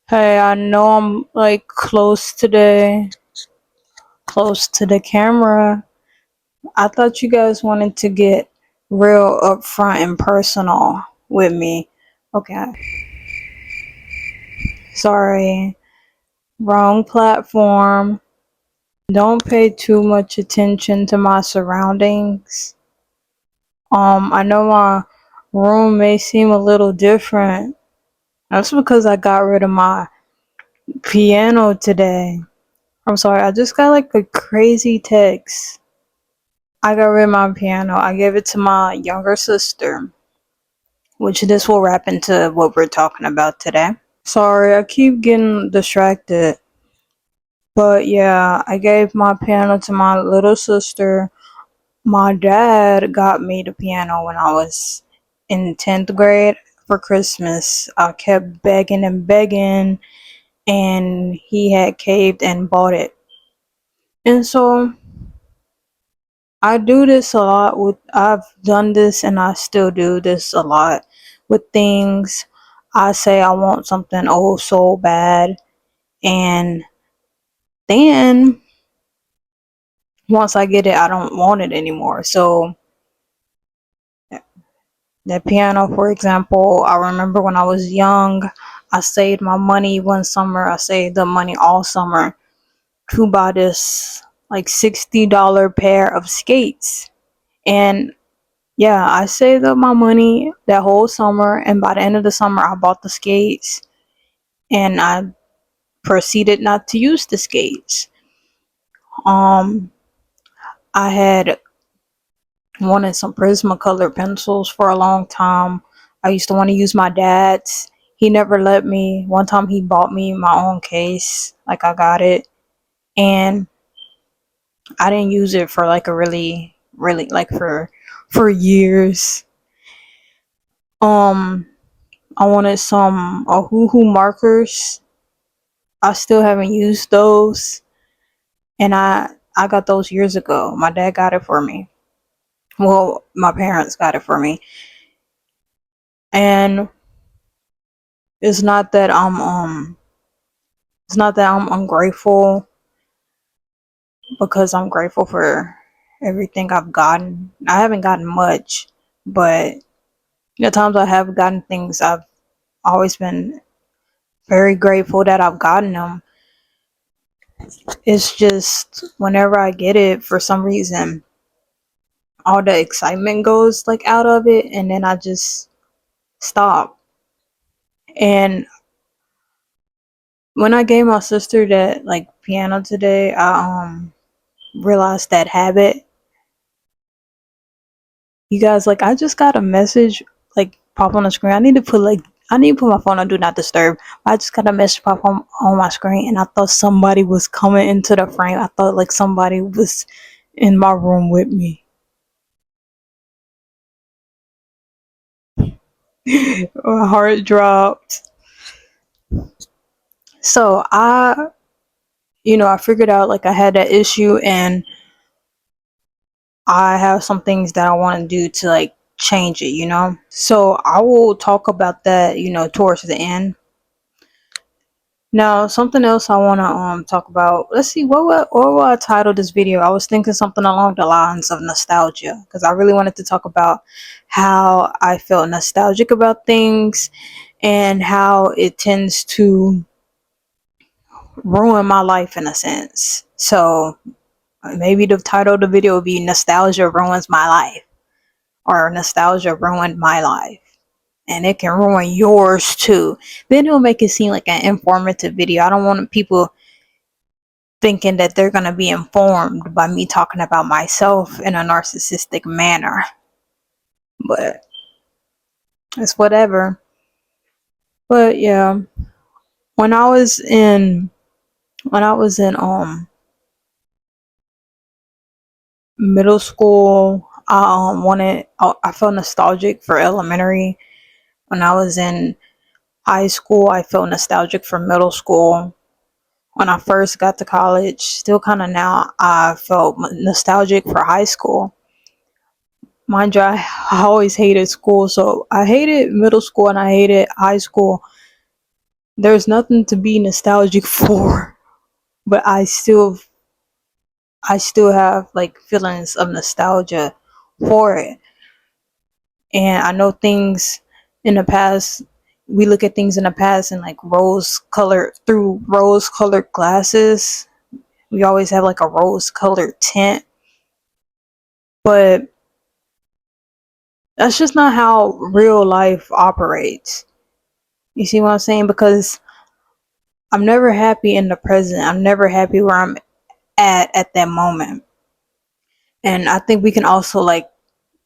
Hey, I know I'm like close to the camera. I thought you guys wanted to get real upfront and personal with me. Okay, sorry, wrong platform. Don't pay too much attention to my surroundings. I know my room may seem a little different. That's because I got rid of my piano today. I'm sorry, I just got like a crazy text. I got rid of my piano. I gave it to my younger sister, which this will wrap into what we're talking about today. Sorry, I keep getting distracted. But yeah, I gave my piano to my little sister. My dad got me the piano when I was in 10th grade for Christmas. I kept begging and begging, and he had caved and bought it. And so I do this a lot with I've done this and I still do this a lot with things. I say I want something oh so bad, and then once I get it I don't want it anymore. So the piano, for example, I remember when I was young, I saved my money one summer. I saved the money all summer to buy this like $60 pair of skates. And yeah, I saved up my money that whole summer, and by the end of the summer, I bought the skates, and I proceeded not to use the skates. Um, I had wanted some Prismacolor pencils for a long time. I used to want to use my dad's. He never let me. One time, he bought me my own case, like I got it, and I didn't use it for like a really like for years. Um, I wanted some Ohuhu markers. I still haven't used those, and I got those years ago. My dad got it for me. Well, my parents got it for me, and it's not that it's not that I'm ungrateful, because I'm grateful for everything I've gotten. I haven't gotten much, but the times I have gotten things, I've always been very grateful that I've gotten them. It's just whenever I get it, for some reason, all the excitement goes like out of it, and then I just stop. And when I gave my sister that like piano today, I realized that habit. You guys, like, I just got a message like pop on the screen. I need to put my phone on do not disturb. I just got a message pop on my screen, and I thought somebody was coming into the frame. I thought like somebody was in my room with me. My heart dropped. So I figured out like I had that issue, and I have some things that I want to do to like change it. So I will talk about that, towards the end. Now, something else I want to talk about. Let's see, what will I title this video? I was thinking something along the lines of nostalgia, because I really wanted to talk about how I felt nostalgic about things, and how it tends to ruin my life in a sense. So maybe the title of the video will be Nostalgia Ruins My Life, or Nostalgia Ruined My Life. And it can ruin yours too. Then it'll make it seem like an informative video. I don't want people thinking that they're going to be informed by me talking about myself in a narcissistic manner. But it's whatever. But yeah, when I was in middle school, I felt nostalgic for elementary. When I was in high school, I felt nostalgic for middle school. When I first got to college, still kind of now, I felt nostalgic for high school. Mind you, I always hated school, so I hated middle school and I hated high school there's nothing to be nostalgic for, but I still have like feelings of nostalgia for it. And I know things in the past, we look at things in the past and like rose colored glasses. We always have like a rose colored tint, but that's just not how real life operates. You see what I'm saying? Because I'm never happy in the present. I'm never happy where I'm at that moment. And I think we can also like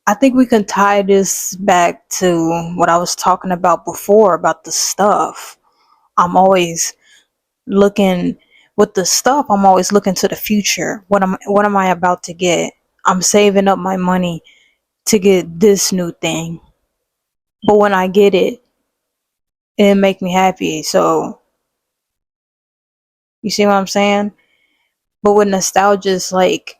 I think we can tie this back to what I was talking about before about the stuff. I'm always looking with the stuff, I'm always looking to the future. What am I about to get? I'm saving up my money to get this new thing. But when I get it, it make me happy. So you see what I'm saying? But with nostalgia, it's like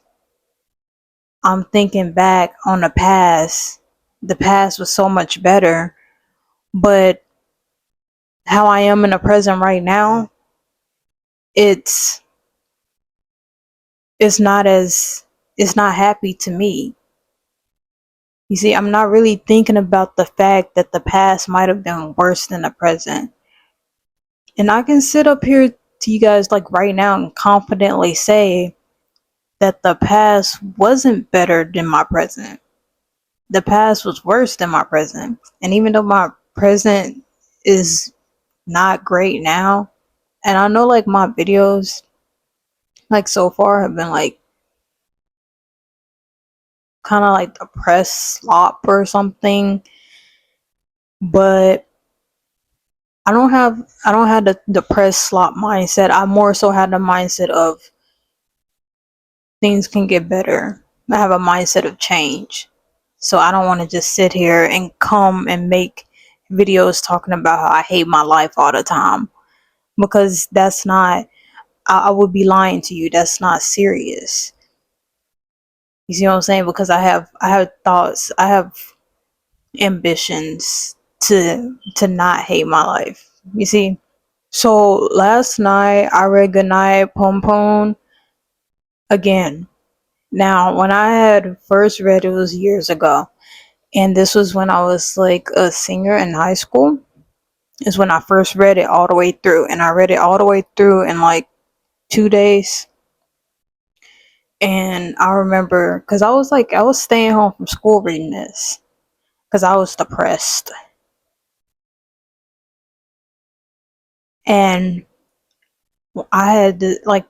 I'm thinking back on the past. The past was so much better, but how I am in the present right now, it's it's not as it's not happy to me. You see, I'm not really thinking about the fact that the past might have been worse than the present. And I can sit up here to you guys like right now and confidently say that the past wasn't better than my present. The past was worse than my present. And even though my present is not great now, and I know like my videos like so far have been like kind of like depressed slop or something, but I don't have the depressed slop mindset. I more so had the mindset of things can get better. I have a mindset of change. So I don't want to just sit here and come and make videos talking about how I hate my life all the time, because that's not I would be lying to you. That's not serious. You see what I'm saying? Because I have thoughts, I have ambitions to not hate my life. You see? So last night I read Goodnight Pom Pom again. Now, when I had first read it was years ago, and this was when I was like a senior in high school. Is when I first read it all the way through, and I read it all the way through in like 2 days. And I remember because I was staying home from school reading this because I was depressed, and I had to, like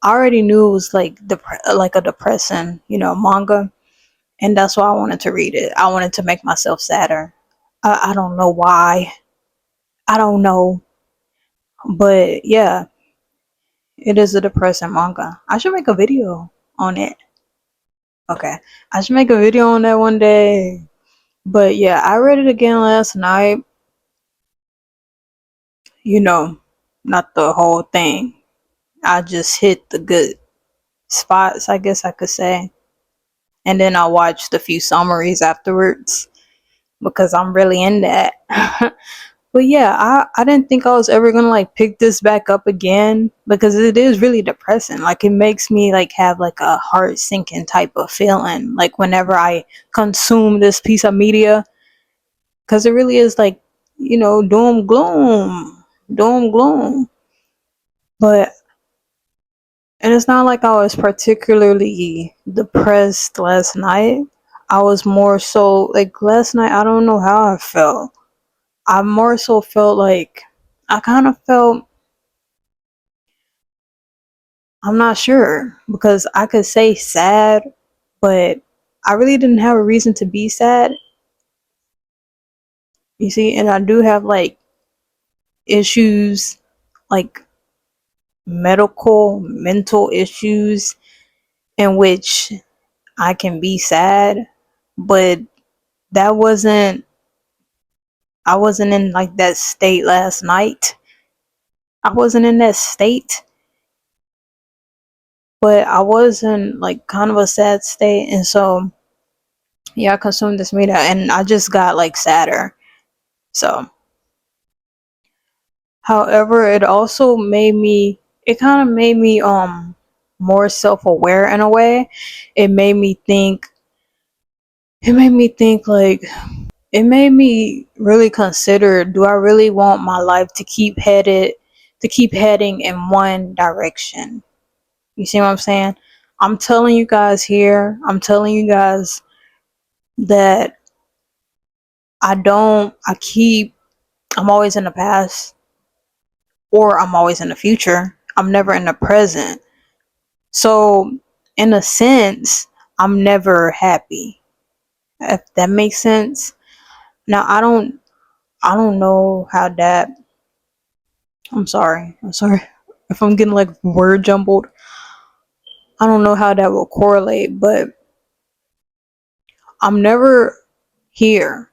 I already knew it was like a depressing manga, and that's why I wanted to read it. I wanted to make myself sadder. I don't know why. I don't know, but yeah, it is a depressing manga. I should make a video on it. Okay, I should make a video on that one day. But yeah, I read it again last night. You know, not the whole thing. I just hit the good spots, I guess I could say. And then I watched a few summaries afterwards because I'm really in that. But yeah, I didn't think I was ever gonna like pick this back up again because it is really depressing. Like it makes me like have like a heart sinking type of feeling like whenever I consume this piece of media, because it really is like doom gloom. But and it's not like I was particularly depressed last night. I was more so like last night. I don't know how I felt. I more so felt like I kind of felt, I'm not sure because I could say sad, but I really didn't have a reason to be sad. You see, and I do have like issues, like mental issues in which I can be sad, but that wasn't, I wasn't in like that state last night. I wasn't in that state, but I was in like kind of a sad state, and so yeah, I consumed this media and I just got like sadder. So However, it kind of made me more self-aware in a way. It made me think it made me think like it made me really consider, do I really want my life to keep heading in one direction? You see what I'm saying? I'm telling you guys here, I'm telling you guys that I'm always in the past or I'm always in the future. I'm never in the present. So, in a sense, I'm never happy. If that makes sense. Now, I don't know how that I'm sorry. I'm sorry if I'm getting like word jumbled. I don't know how that will correlate, but I'm never here.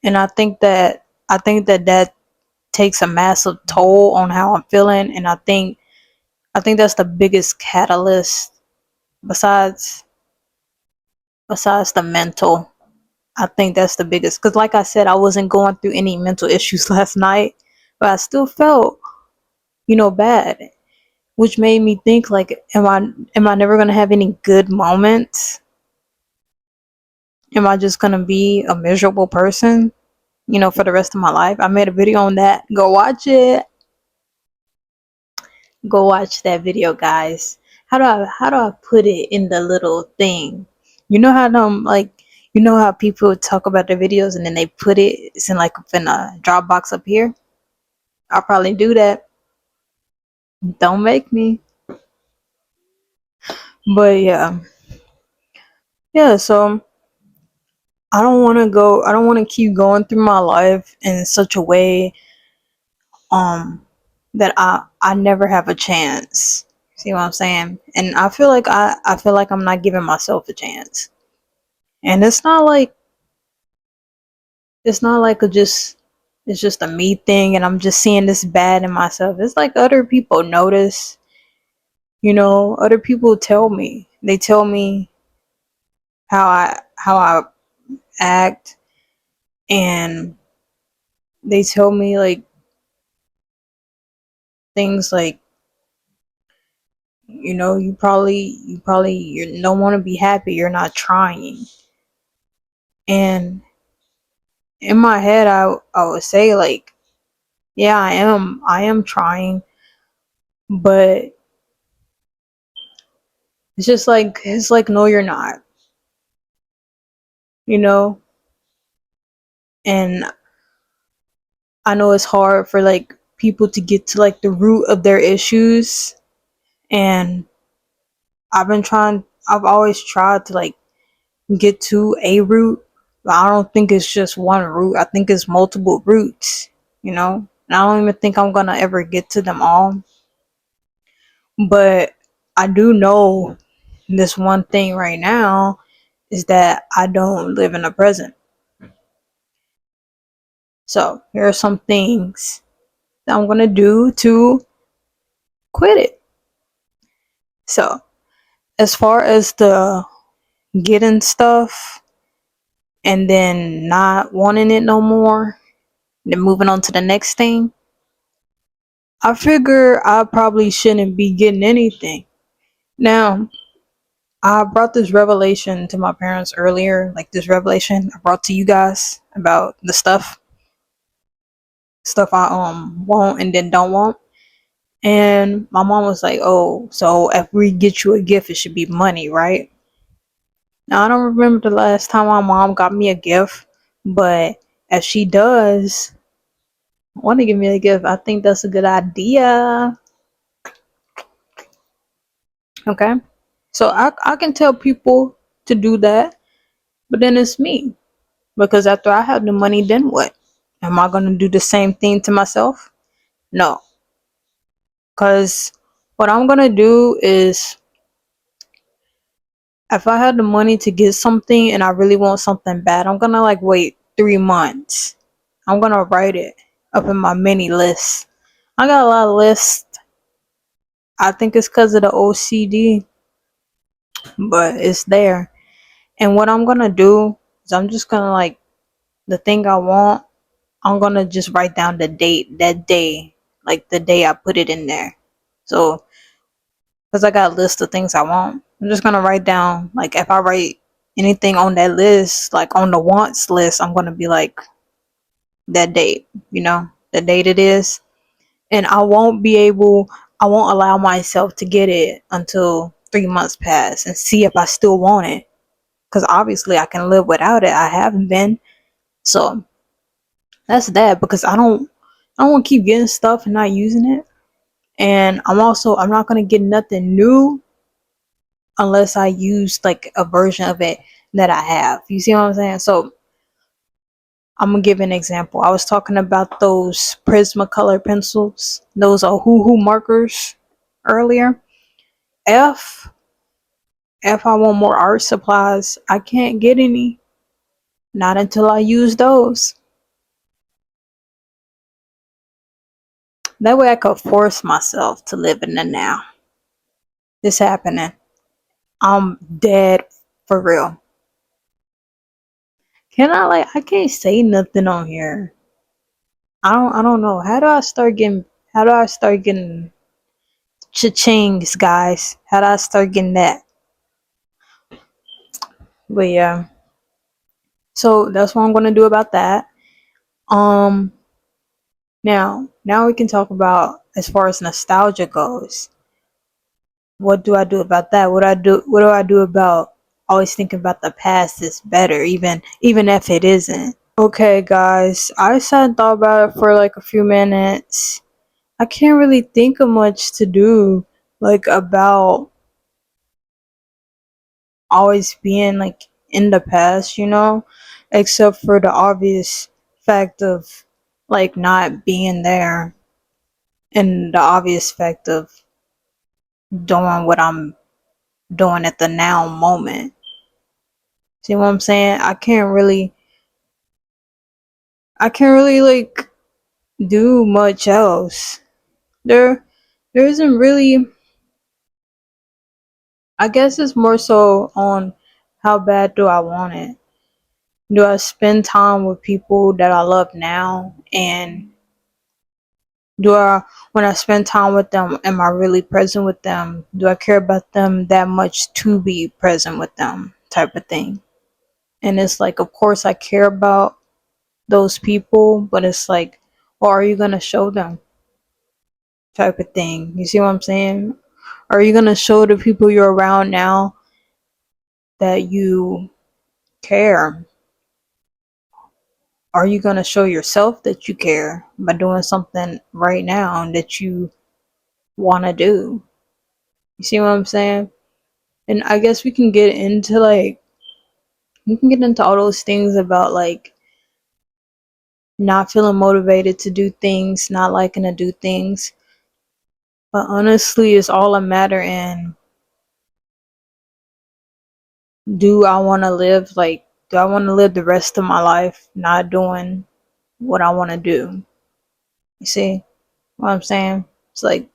And I think that that takes a massive toll on how I'm feeling, and I think that's the biggest catalyst besides besides the mental. I think that's the biggest, cuz like I said, I wasn't going through any mental issues last night, but I still felt, bad, which made me think like am I never going to have any good moments? Am I just going to be a miserable person, for the rest of my life? I made a video on that. Go watch it. Go watch that video, guys. How do I put it in the little thing? You know how how people talk about their videos and then they put it's in like in a Dropbox up here? I'll probably do that. Don't make me. But yeah. Yeah, so I don't want to keep going through my life in such a way um that I never have a chance. See what I'm saying? And I feel like I'm not giving myself a chance. And it's not like it's just a me thing and I'm just seeing this bad in myself. It's like other people notice, other people tell me. They tell me how I act, and they tell me like things like, you don't want to be happy, you're not trying. And in my head I would say like, yeah, I am trying, but it's like no you're not, you know? And I know it's hard for like people to get to like the root of their issues, and I've always tried to like get to a root, but I don't think it's just one root. I think it's multiple roots, And I don't even think I'm gonna ever get to them all. But I do know this one thing right now is that I don't live in the present. So here are some things that I'm gonna do to quit it. So as far as the getting stuff and then not wanting it no more, then moving on to the next thing, I figure I probably shouldn't be getting anything. Now, I brought this revelation to my parents earlier, like this revelation I brought to you guys about the stuff I want and then don't want. And my mom was like, "Oh, so if we get you a gift, it should be money, right?" Now, I don't remember the last time my mom got me a gift, but if she does want to give me a gift, I think that's a good idea. Okay? So I can tell people to do that, but then it's me. Because after I have the money, then what? Am I going to do the same thing to myself? No. Because what I'm going to do is, if I had the money to get something and I really want something bad, I'm going to like wait 3 months. I'm going to write it up in my mini list. I got a lot of lists. I think it's because of the OCD, but it's there. And what I'm going to do is I'm just going to like, the thing I want, I'm going to just write down the date, that day. like the day I put it in there. So, because I got a list of things I want, I'm just gonna write down, like, if I write anything on that list, like on the wants list, I'm gonna be like, that date, the date it is. And I won't allow myself to get it until 3 months pass and see if I still want it. Because obviously I can live without it. I haven't been. So that's that, because I don't want to keep getting stuff and not using it. And I'm not gonna get nothing new unless I use like a version of it that I have. You see what I'm saying? So I'm gonna give an example. I was talking about those Prismacolor pencils, those Ohuhu markers earlier. If if I want more art supplies, I can't get any. Not until I use those. That way I could force myself to live in the now. This happening. I'm dead for real. I can't say nothing on here. I don't know. How do I start getting cha-chings, guys? How do I start getting that? But yeah. So that's what I'm gonna do about that. Um now we can talk about as far as nostalgia goes. What do I do about that? What do I do about always thinking about the past is better, even if it isn't? Okay guys, I sat and thought about it for like a few minutes. I can't really think of much to do like about always being like in the past, except for the obvious fact of like not being there, and the obvious fact of doing what I'm doing at the now moment. See what I'm saying? I can't really like do much else. There isn't really. I guess it's more so on how bad do I want it. Do I spend time with people that I love now? And do I, when I spend time with them, am I really present with them? Do I care about them that much to be present with them? Type of thing. And it's like, of course, I care about those people, but it's like, well, are you gonna show them? Type of thing. You see what I'm saying? Are you gonna show the people you're around now that you care? Are you gonna show yourself that you care by doing something right now that you wanna do? You see what I'm saying? And I guess we can get into all those things about like not feeling motivated to do things, not liking to do things. But honestly, it's all a matter in, do I want to live the rest of my life not doing what I want to do? You see what I'm saying? It's like,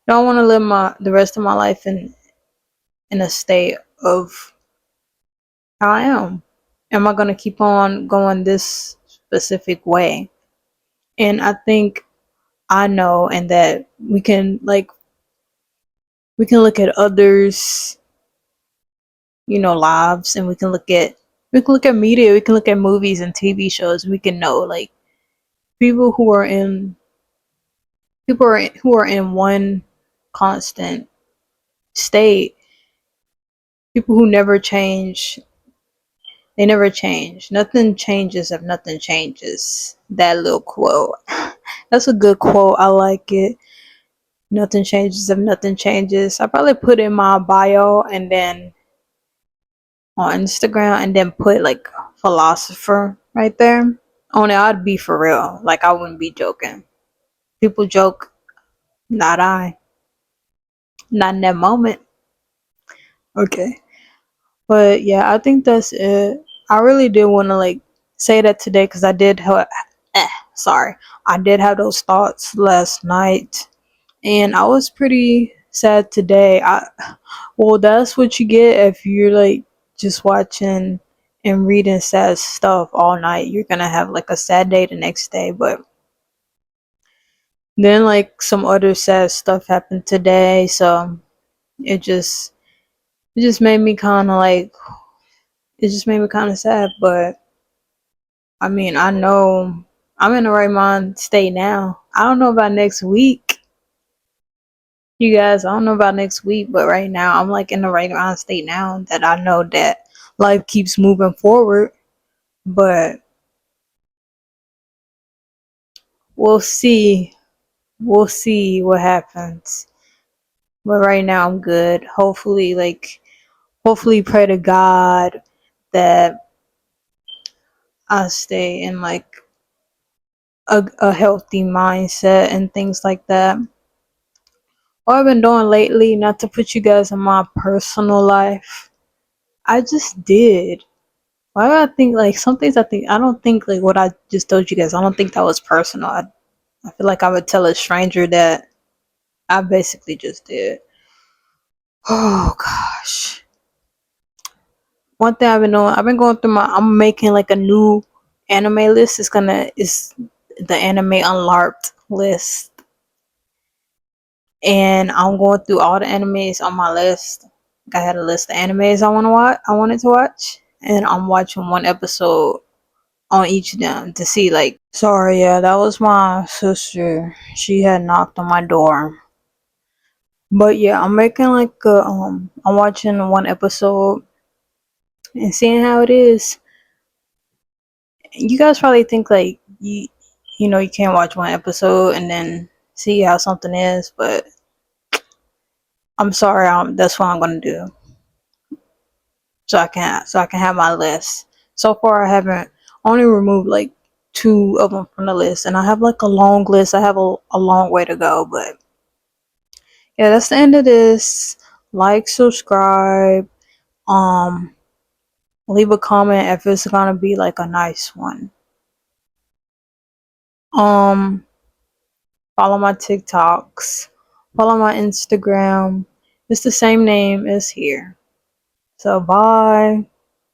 do I want to live the rest of my life in a state of how I am? Am I gonna keep on going this specific way? And I think I know, and that we can look at others, lives, and we can look at media, we can look at movies and TV shows, we can know like people who are in one constant state, people who never change. They never change. Nothing changes if nothing changes. That little quote. That's a good quote. I like it. Nothing changes if nothing changes. I probably put in my bio and then on Instagram and then put like philosopher right there. Only I'd be for real. Like I wouldn't be joking. People joke, not I. Not in that moment. Okay. But yeah, I think that's it. I really did want to like say that today because sorry, I did have those thoughts last night, and I was pretty sad today. Well, that's what you get if you're like just watching and reading sad stuff all night. You're gonna have like a sad day the next day. But Then like some other sad stuff happened today, so it just it just made me kind of like it just made me kind of sad. But I mean, I know I'm in the right mind state now. I don't know about next week, you guys. I don't know about next week, but right now I'm like in the right mind state now that I know that life keeps moving forward. But we'll see. We'll see what happens. But right now I'm good. Hopefully pray to God that I stay in like a healthy mindset and things like that. What I've been doing lately, not to put you guys in my personal life, I just did. Why do I think like some things I don't think like what I just told you guys, I don't think that was personal. I feel like I would tell a stranger that I basically just did. Oh gosh. One thing I've been going through I'm making like a new anime list. Is the anime unlarped list. And I'm going through all the animes on my list. I had a list of animes I wanted to watch, and I'm watching one episode on each of them to see like. Sorry, yeah, that was my sister. She had knocked on my door. But yeah, I'm making like I'm watching one episode and seeing how it is. You guys probably think like you can't watch one episode and then see how something is, but I'm sorry, that's what I'm gonna do. So I can have my list. So far, I haven't only removed like two of them from the list, and I have like a long list. I have a long way to go, but yeah, that's the end of this. Like, subscribe, um, leave a comment if it's gonna be like a nice one. Um, follow my TikToks, follow my Instagram. It's the same name as here. So bye.